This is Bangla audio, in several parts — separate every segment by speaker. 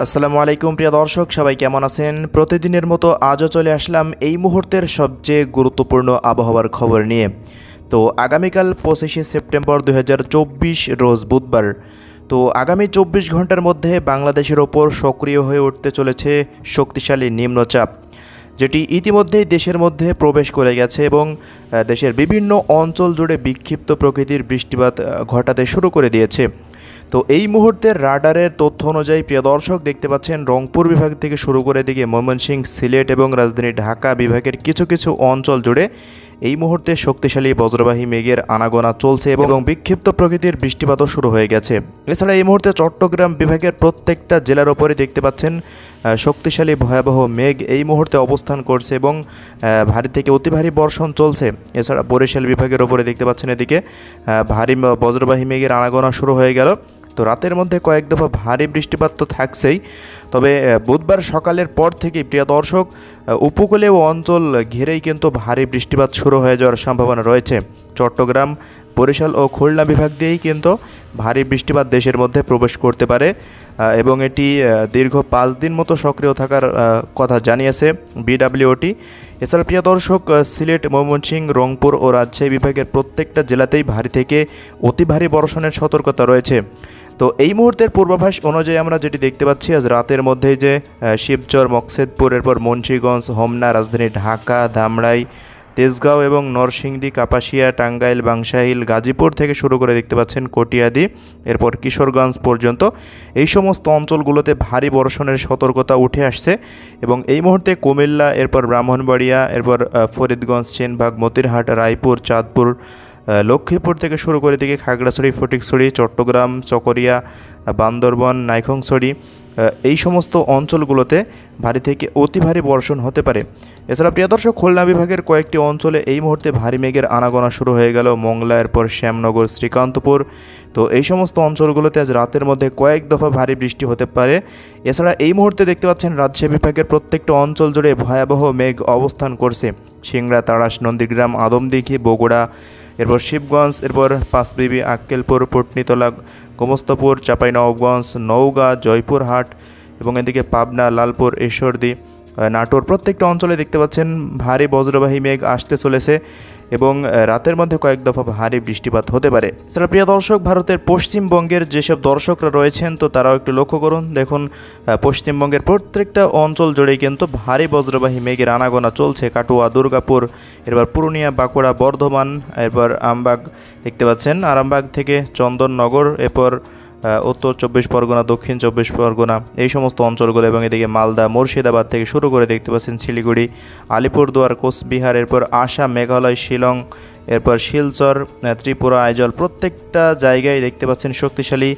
Speaker 1: আসসালামু আলাইকুম প্রিয় দর্শক, সবাই কেমন আছেন? প্রতিদিনের মতো আজও চলে আসলাম এই মুহূর্তের সবচেয়ে গুরুত্বপূর্ণ আবহাওয়ার খবর নিয়ে। তো আগামীকাল 25শে সেপ্টেম্বর 2024 রোজ বুধবার। তো আগামী 24 ঘন্টার মধ্যে বাংলাদেশের ওপর সক্রিয় হয়ে উঠতে চলেছে শক্তিশালী নিম্নচাপ, যেটি ইতিমধ্যেই দেশের মধ্যে প্রবেশ করে গেছে এবং দেশের বিভিন্ন অঞ্চল জুড়ে বিক্ষিপ্ত প্রকৃতির বৃষ্টিপাত ঘটাতে শুরু করে দিয়েছে। তো এই মুহূর্তের রাডারের তথ্য অনুযায়ী প্রিয় দর্শক দেখতে পাচ্ছেন রংপুর বিভাগ থেকে শুরু করে দিকে ময়মনসিংহ, সিলেট এবং রাজধানী ঢাকা বিভাগের কিছু কিছু অঞ্চল জুড়ে এই মুহূর্তে শক্তিশালী বজ্রবাহী মেঘের আনাগোনা চলছে এবং বিক্ষিপ্ত প্রকৃতির বৃষ্টিপাতও শুরু হয়ে গেছে। এছাড়া এই মুহূর্তে চট্টগ্রাম বিভাগের প্রত্যেকটা জেলার ওপরে দেখতে পাচ্ছেন শক্তিশালী ভয়াবহ মেঘ এই মুহূর্তে অবস্থান করছে এবং ভারী থেকে অতি ভারী বর্ষণ চলছে। এছাড়া বরিশাল বিভাগের ওপরে দেখতে পাচ্ছেন এদিকে ভারী বজ্রবাহী মেঘের আনাগোনা শুরু হয়ে গেল। তো রাতের মধ্যে কয়েক দফা ভারী বৃষ্টিপাত তো থাকছেই, তবে বুধবার সকালের পর থেকেই প্রিয় দর্শক উপকূলীয় অঞ্চল ঘিরেই কিন্তু ভারী বৃষ্টিপাত শুরু হয়ে যাওয়ার সম্ভাবনা রয়েছে। চট্টগ্রাম, বরিশাল ও খুলনা বিভাগ দিয়েই কিন্তু ভারী বৃষ্টিপাত দেশের মধ্যে প্রবেশ করতে পারে এবং এটি দীর্ঘ 5 দিন মতো সক্রিয় থাকার কথা জানিয়েছে বিডব্লিউটি। এছাড়া প্রিয় দর্শক সিলেট, ময়মনসিংহ, রংপুর ও রাজশাহী বিভাগের প্রত্যেকটা জেলাতেই ভারী থেকে অতি ভারী বর্ষণের সতর্কতা রয়েছে। তো এই মুহূর্তের পূর্বাভাস অনুযায়ী আমরা যেটি দেখতে পাচ্ছি, আজ রাতের মধ্যেই যে শিবচর, মকসেদপুর, এরপর মুন্সিগঞ্জ, হোমনা, রাজধানী ঢাকা, ধামরাই, তেজগাঁও এবং নরসিংদী, কাপাসিয়া, টাঙ্গাইল, বাংশাইল, গাজীপুর থেকে শুরু করে দেখতে পাচ্ছেন কটিয়াদি, এরপর কিশোরগঞ্জ পর্যন্ত এই সমস্ত অঞ্চলগুলোতে ভারী বর্ষণের সতর্কতা উঠে আসছে এবং এই মুহূর্তে কুমিল্লা, এরপর ব্রাহ্মণবাড়িয়া, এরপর ফরিদগঞ্জ, সেনবাগ, মতিরহাট, রায়পুর, চাঁদপুর, লক্ষ্মীপুর থেকে শুরু করে দিকে খাগড়াছড়ি, ফটিকছড়ি, চট্টগ্রাম, চকরিয়া, বান্দরবান, নাইখংছড়ি এই সমস্ত অঞ্চলগুলোতে ভারী থেকে অতি ভারী বর্ষণ হতে পারে। এছাড়া প্রিয় দর্শক খুলনা বিভাগের কয়েকটি অঞ্চলে এই মুহূর্তে ভারী মেঘের আনাগোনা শুরু হয়ে গেল, মংলা, এরপর শ্যামনগর, শ্রীকান্তপুর। তো এই সমস্ত অঞ্চলগুলোতে আজ রাতের মধ্যে কয়েক দফা ভারী বৃষ্টি হতে পারে। এছাড়া এই মুহূর্তে দেখতে পাচ্ছেন রাজশাহী বিভাগের প্রত্যেকটা অঞ্চল জুড়ে ভয়াবহ মেঘ অবস্থান করছে। সিংড়া, তাড়াশ, নন্দীগ্রাম, আদমদিঘি, বগুড়া, এরপর শিবগঞ্জ, এরপর পাঁচবিবি, আক্কেলপুর, পটনীতলা, গোমস্তপুর, চাঁপাইনবাবগঞ্জ, নওগাঁ, জয়পুরহাট এবং এদিকে পাবনা, লালপুর, ঈশ্বরদী, নাটোর প্রত্যেকটা অঞ্চলে দেখতে পাচ্ছেন ভারী বজ্রবাহী মেঘ আসতে চলেছে এবং রাতের মধ্যে কয়েক দফা ভারী বৃষ্টিপাত হতে পারে। এছাড়া প্রিয় দর্শক, ভারতের পশ্চিমবঙ্গের যেসব দর্শকরা রয়েছেন তো তারাও একটু লক্ষ্য করুন। দেখুন পশ্চিমবঙ্গের প্রত্যেকটা অঞ্চল জুড়েই কিন্তু ভারী বজ্রবাহী মেঘের আনাগোনা চলছে। কাটুয়া, দুর্গাপুর, এরপর পুরুলিয়া, বাঁকুড়া, বর্ধমান, এরপর আমবাগ দেখতে পাচ্ছেন, আরামবাগ থেকে চন্দননগর, এরপর উত্তর 24 পরগনা, দক্ষিণ 24 পরগনা এই সমস্ত অঞ্চলগুলো এবং এদিকে মালদা, মুর্শিদাবাদ থেকে শুরু করে দেখতে পাচ্ছেন শিলিগুড়ি, আলিপুরদুয়ার, কোচবিহার, এরপর আসাম, মেঘালয়, শিলং, এরপর শিলচর, ত্রিপুরা, আইজল প্রত্যেকটা জায়গায় দেখতে পাচ্ছেন শক্তিশালী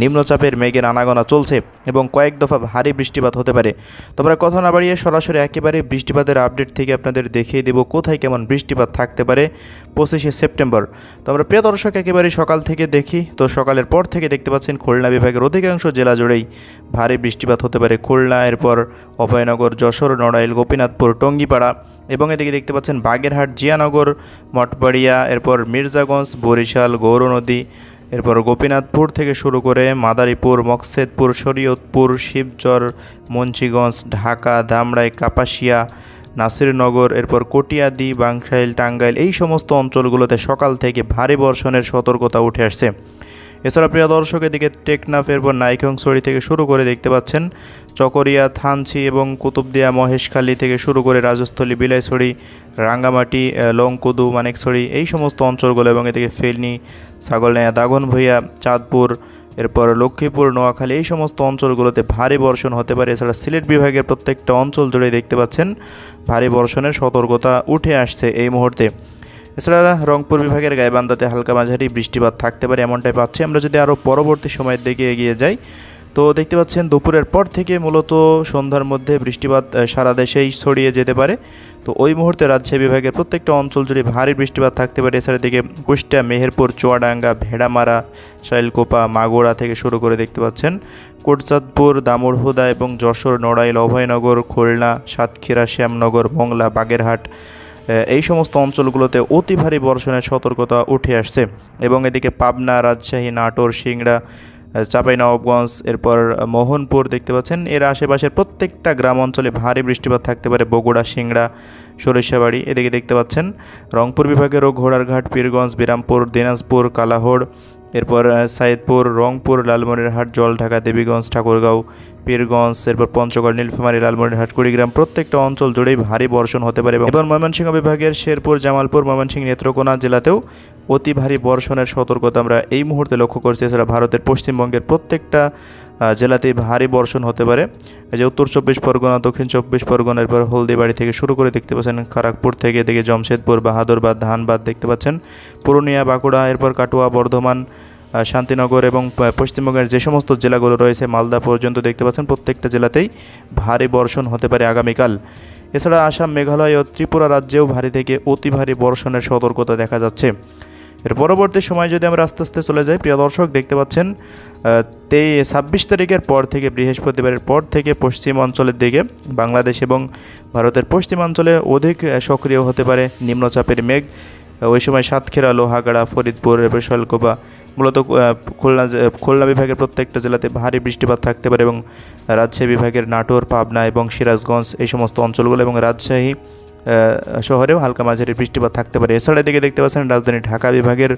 Speaker 1: নিম্নচাপের মেঘের আনাগোনা চলছে এবং কয়েক দফা ভারী বৃষ্টিপাত হতে পারে। তোমরা কথা না বাড়িয়ে সরাসরি একেবারে বৃষ্টিপাতের আপডেট থেকে আপনাদের দেখিয়ে দেব কোথায় কেমন বৃষ্টিপাত থাকতে পারে 25শে সেপ্টেম্বর। তো আমরা প্রিয় দর্শক একেবারে সকাল থেকে দেখি। তো সকালের পর থেকে দেখতে পাচ্ছেন খুলনা বিভাগের অধিকাংশ জেলা জুড়েই ভারী বৃষ্টিপাত হতে পারে। খুলনা, এরপর অভয়নগর, যশোর, নড়াইল, গোপীনাথপুর, টঙ্গিপাড়া এবং এদিকে দেখতে পাচ্ছেন বাগেরহাট, জিয়ানগর, মঠবাড়িয়া, এরপর মির্জাগঞ্জ, বরিশাল, গৌরনদী, এরপর গোপীনাথপুর থেকে শুরু করে মাদারীপুর, মকসেদপুর, শরীয়তপুর, শিবচর, মুন্সিগঞ্জ, ঢাকা, ধামরাই, কাপাসিয়া, নাসিরনগর, এরপর কটিয়াদি, বাংশাইল, টাঙ্গাইল এই সমস্ত অঞ্চলগুলোতে সকাল থেকে ভারী বর্ষণের সতর্কতা উঠে আসছে। এছাড়া প্রিয় দর্শক এদিকে টেকনাফ, এরপর নাইখংছড়ি থেকে শুরু করে দেখতে পাচ্ছেন চকরিয়া, থানচি এবং কুতুবদিয়া, মহেশখালী থেকে শুরু করে রাজস্থলী, বিলাইছড়ি, রাঙ্গামাটি, লংকুদু, মানিকছড়ি এই সমস্ত অঞ্চলগুলো এবং এদিকে ফেনী, ছাগলনাইয়া, দাগনভূঞা, চাঁদপুর, এরপর লক্ষ্মীপুর, নোয়াখালী এই সমস্ত অঞ্চলগুলোতে ভারী বর্ষণ হতে পারে। এছাড়া সিলেট বিভাগের প্রত্যেকটা অঞ্চল জুড়ে দেখতে পাচ্ছেন ভারী বর্ষণের সতর্কতা উঠে আসছে এই মুহূর্তে। এছাড়া রংপুর বিভাগের গাইবান্ধাতে হালকা মাঝারি বৃষ্টিপাত থাকতে পারে এমনটাই পাচ্ছি আমরা। যদি আরও পরবর্তী সময়ের দিকে এগিয়ে যাই তো দেখতে পাচ্ছেন দুপুরের পর থেকে মূলত সন্ধ্যার মধ্যে বৃষ্টিপাত সারা দেশেই ছড়িয়ে যেতে পারে। তো ওই মুহূর্তে রাজশাহী বিভাগের প্রত্যেকটা অঞ্চল জুড়ে ভারী বৃষ্টিপাত থাকতে পারে। এছাড়া দিকে কুষ্টিয়া, মেহেরপুর, চুয়াডাঙ্গা, ভেড়ামারা, শাইলকোপা, মাগুরা থেকে শুরু করে দেখতে পাচ্ছেন কোটচাঁদপুর, দামুড়হুদা এবং যশোর, নড়াইল, অভয়নগর, খুলনা, সাতক্ষীরা, শ্যামনগর, মংলা, বাগেরহাট এই সমস্ত অঞ্চলগুলোতে অতি ভারী বর্ষণের সতর্কতা উঠে আসছে এবং এদিকে পাবনা, রাজশাহী, নাটোর, সিংড়া, চাঁপাইনবাবগঞ্জ, এরপর মোহনপুর দেখতে পাচ্ছেন। এর আশেপাশের প্রত্যেকটা গ্রাম অঞ্চলে ভারী বৃষ্টিপাত থাকতে পারে। বগুড়া, সিংড়া, সরিষাবাড়ি এদিকে দেখতে পাচ্ছেন। রংপুর বিভাগেরও ঘোড়ারঘাট, পীরগঞ্জ, বিরামপুর, দিনাজপুর, কালাহোড়, এরপর সাইদপুর, রংপুর, লালমনিরহাট, জলঢাকা, দেবীগঞ্জ, ঠাকুরগাঁও, পীরগঞ্জ, এরপর পঞ্চগড়, নীলফামারী, লালমনিরহাট, কুড়িগ্রাম প্রত্যেকটা অঞ্চল জুড়েই ভারী বর্ষণ হতে পারে। এবং ময়মনসিংহ বিভাগের শেরপুর, জামালপুর, ময়মনসিংহ, নেত্রকোনা জেলাতেও অতি ভারী বর্ষণের সতর্কতা আমরা এই মুহূর্তে লক্ষ্য করছি। এছাড়া ভারতের পশ্চিমবঙ্গের প্রত্যেকটা জেলাতেই ভারী বর্ষণ হতে পারে। এই যে উত্তর 24 পরগনা, দক্ষিণ 24 পরগনা, এরপর হলদিবাড়ি থেকে শুরু করে দেখতে পাচ্ছেন খড়গপুর থেকে এদিকে জমশেদপুর, বাহাদুরবাদ, ধানবাদ দেখতে পাচ্ছেন, পুরুলিয়া, বাঁকুড়া, এরপর কাটুয়া, বর্ধমান, শান্তিনগর এবং পশ্চিমবঙ্গের যে সমস্ত জেলাগুলো রয়েছে মালদা পর্যন্ত দেখতে পাচ্ছেন প্রত্যেকটা জেলাতেই ভারী বর্ষণ হতে পারে আগামীকাল। এছাড়া আসাম, মেঘালয় ও ত্রিপুরা রাজ্যেও ভারী থেকে অতি ভারী বর্ষণের সতর্কতা দেখা যাচ্ছে। এর পরবর্তী সময় যদি আমরা আস্তে আস্তে চলে যাই, প্রিয় দর্শক দেখতে পাচ্ছেন 26 তারিখের পর থেকে, বৃহস্পতিবারের পর থেকে পশ্চিম অঞ্চলের দিকে বাংলাদেশ এবং ভারতের পশ্চিমাঞ্চলে অধিক সক্রিয় হতে পারে নিম্নচাপের মেঘ। ওই সময় সাতক্ষীরা, লোহাগাড়া, ফরিদপুর, এরপর শৈলকুপা, মূলত খুলনা বিভাগের প্রত্যেকটা জেলাতে ভারী বৃষ্টিপাত থাকতে পারে এবং রাজশাহী বিভাগের নাটোর, পাবনা এবং সিরাজগঞ্জ এই সমস্ত অঞ্চলগুলো এবং রাজশাহী শহরেও হালকা মাঝারি বৃষ্টিপাত থাকতে পারে। এছাড়া দিকে দেখতে পাচ্ছেন রাজধানী ঢাকা বিভাগের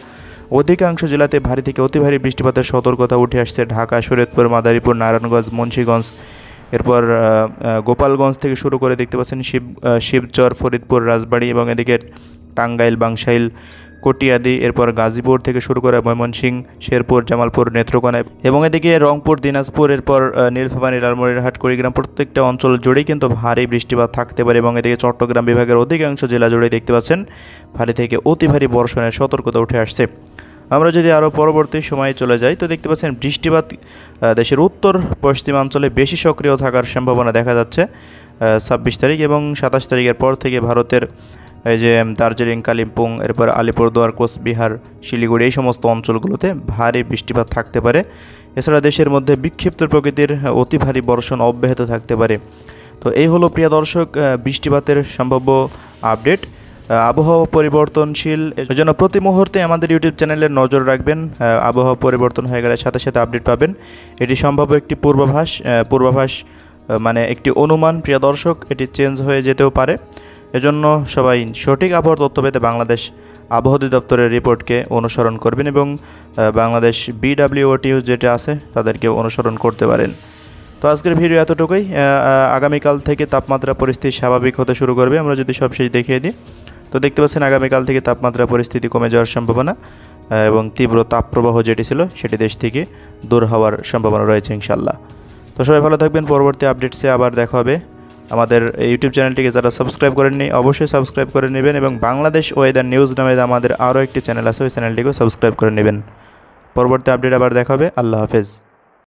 Speaker 1: অধিকাংশ জেলাতে ভারী থেকে অতি ভারী বৃষ্টিপাতের সতর্কতা উঠে আসছে। ঢাকা, শরীয়তপুর, মাদারীপুর, নারায়ণগঞ্জ, মুন্সিগঞ্জ, এরপর গোপালগঞ্জ থেকে শুরু করে দেখতে পাচ্ছেন শিবচর, ফরিদপুর, রাজবাড়ী এবং এদিকে টাঙ্গাইল, বাংশাইল, কটিয়াদি, এরপর গাজীপুর থেকে শুরু করে ময়মনসিংহ, শেরপুর, জামালপুর, নেত্রকোনা এবং এদিকে রংপুর, দিনাজপুর, এরপর নীলফামারী, লালমনিরহাট, কুড়িগ্রাম প্রত্যেকটা অঞ্চল জুড়েই কিন্তু ভারী বৃষ্টিপাত থাকতে পারে এবং এদিকে চট্টগ্রাম বিভাগের অধিকাংশ জেলা জুড়েই দেখতে পাচ্ছেন ভারী থেকে অতি ভারী বর্ষণের সতর্কতা উঠে আসছে। আমরা যদি আরও পরবর্তী সময়ে চলে যাই তো দেখতে পাচ্ছেন বৃষ্টিপাত দেশের উত্তর পশ্চিমাঞ্চলে বেশি সক্রিয় থাকার সম্ভাবনা দেখা যাচ্ছে 26 তারিখ এবং 27 তারিখের পর থেকে ভারতের এই যে দার্জিলিং, কালিম্পং, এরপর আলিপুরদুয়ার, কোচবিহার, শিলিগুড়ি এই সমস্ত অঞ্চলগুলোতে ভারী বৃষ্টিপাত থাকতে পারে। এছাড়া দেশের মধ্যে বিক্ষিপ্ত প্রকৃতির অতি ভারী বর্ষণ অব্যাহত থাকতে পারে। তো এই হলো প্রিয় দর্শক বৃষ্টিপাতের সম্ভাব্য আপডেট। আবহাওয়া পরিবর্তনশীল, এজন্য প্রতি মুহূর্তে আমাদের ইউটিউব চ্যানেলে নজর রাখবেন। আবহাওয়া পরিবর্তন হয়ে গেলে সাথে সাথে আপডেট পাবেন। এটি সম্ভাব্য একটি পূর্বাভাস মানে একটি অনুমান প্রিয় দর্শক, এটি চেঞ্জ হয়ে যেতেও পারে। এজন্য সবাই সঠিক আবহাওয়ার তথ্য পেতে বাংলাদেশ আবহাওয়া অধিদপ্তরের রিপোর্টকে অনুসরণ করবেন এবং বাংলাদেশ BWOTU যেটা আছে তাদেরকে অনুসরণ করতে পারেন। তো আজকের ভিডিও এতটুকুই। আগামীকাল থেকে তাপমাত্রা পরিস্থিতি স্বাভাবিক হতে শুরু করবে। আমরা যদি সবশেষ দেখিয়ে দিই তো দেখতে পাচ্ছেন আগামীকাল থেকে তাপমাত্রা পরিস্থিতি কমে যাওয়ার সম্ভাবনা এবং তীব্র তাপপ্রবাহ যেটি ছিল সেটি দেশ থেকে দূর হওয়ার সম্ভাবনা রয়েছে ইনশাল্লাহ। তো সবাই ভালো থাকবেন। পরবর্তী আপডেটসে আবার দেখা হবে। আমাদের ইউটিউব চ্যানেলটিকে যারা সাবস্ক্রাইব করেননি অবশ্যই সাবস্ক্রাইব করে নেবেন এবং বাংলাদেশ ওয়েদার নিউজ নামে আমাদের আরও একটি চ্যানেল আছে, ওই চ্যানেলটিকেও সাবস্ক্রাইব করে নেবেন। পরবর্তী আপডেট আবার দেখা হবে। আল্লাহ হাফেজ।